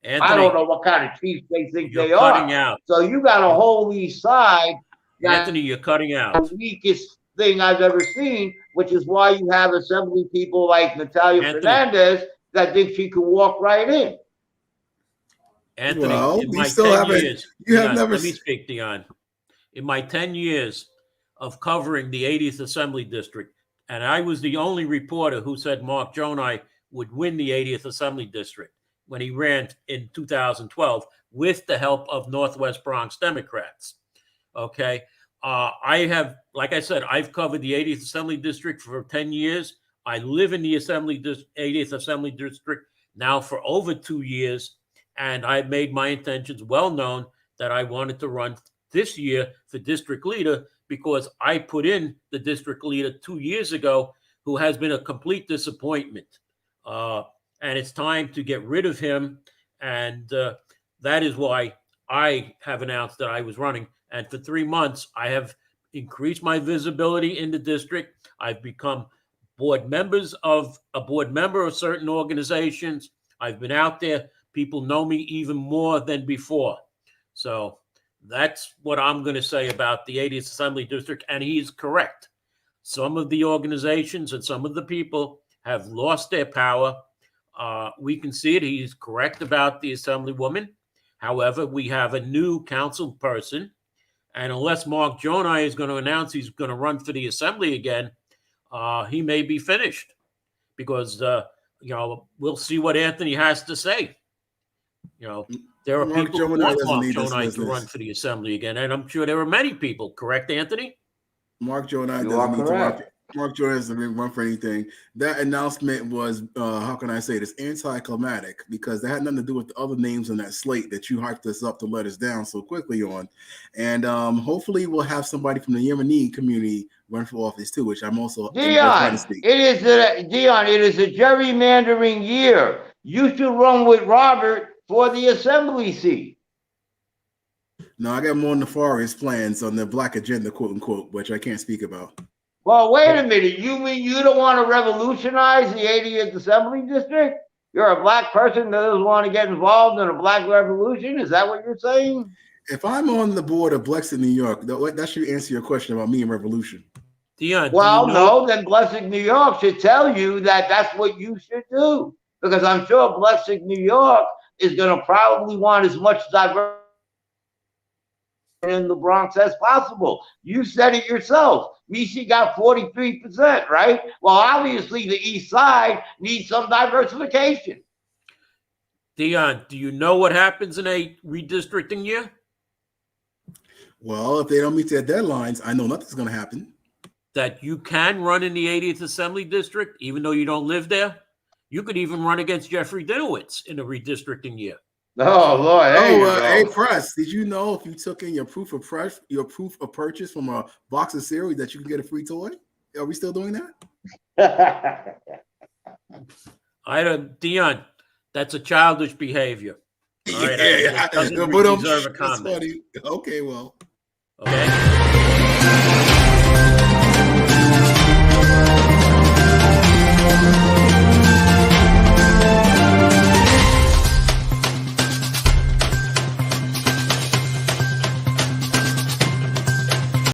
Anthony, I don't know what kind of chiefs they think they cutting are. Out. So you got a whole East Side. Anthony, you're cutting out. The weakest thing I've ever seen, which is why you have assembly people like Natalia Fernandez that think she could walk right in. Anthony, in my 10 years, let me speak, Dion. In my 10 years of covering the 80th Assembly District, and I was the only reporter who said Mark Jonai would win the 80th Assembly District when he ran in 2012 with the help of Northwest Bronx Democrats. Okay. I have, like I said, I've covered the 80th Assembly District for 10 years. I live in the 80th Assembly District now for over 2 years, and I've made my intentions well known that I wanted to run this year for district leader because I put in the district leader 2 years ago who has been a complete disappointment. And it's time to get rid of him. And that is why I have announced that I was running. And for 3 months, I have increased my visibility in the district. I've become a board member of certain organizations. I've been out there. People know me even more than before. So that's what I'm going to say about the 80th Assembly District. And he's correct. Some of the organizations and some of the people have lost their power. We can see it. He's correct about the Assemblywoman. However, we have a new council person. And unless Mark Jonai is going to announce he's going to run for the Assembly again, he may be finished because, we'll see what Anthony has to say. There are people who want Mark Jonai to run for the Assembly again, and I'm sure there are many people. Correct, Anthony? Mark Jonai doesn't need to run. Mark Jonai doesn't run for anything. That announcement was, how can I say this, anticlimactic because that had nothing to do with the other names on that slate that you hyped us up to let us down so quickly on. And hopefully we'll have somebody from the Yemeni community run for office too, which I'm also Dion. It is a gerrymandering year. You should run with Robert for the Assembly seat. No, I got more nefarious plans on the black agenda, quote unquote, which I can't speak about. Well, wait a minute. You mean you don't want to revolutionize the 80th Assembly District? You're a black person that doesn't want to get involved in a black revolution? Is that what you're saying? If I'm on the board of Blexit, New York, that should answer your question about me and revolution. Dion, well, no, then Blexit, New York should tell you that that's what you should do. Because I'm sure Blexit, New York is going to probably want as much diversity in the Bronx as possible. You said it yourself. Mishi got 43%, right? Well, obviously the East Side needs some diversification. Dion, do you know what happens in a redistricting year? Well, if they don't meet their deadlines, I know nothing's going to happen. That you can run in the 80th Assembly District, even though you don't live there. You could even run against Jeffrey Dinowitz in a redistricting year. Oh, Lord. Hey, Press, did you know if you took in your proof of purchase from a box of cereal that you can get a free toy? Are we still doing that? Dion, that's a childish behavior. All right, yeah, it doesn't deserve a comment. Funny. Okay, well. Okay.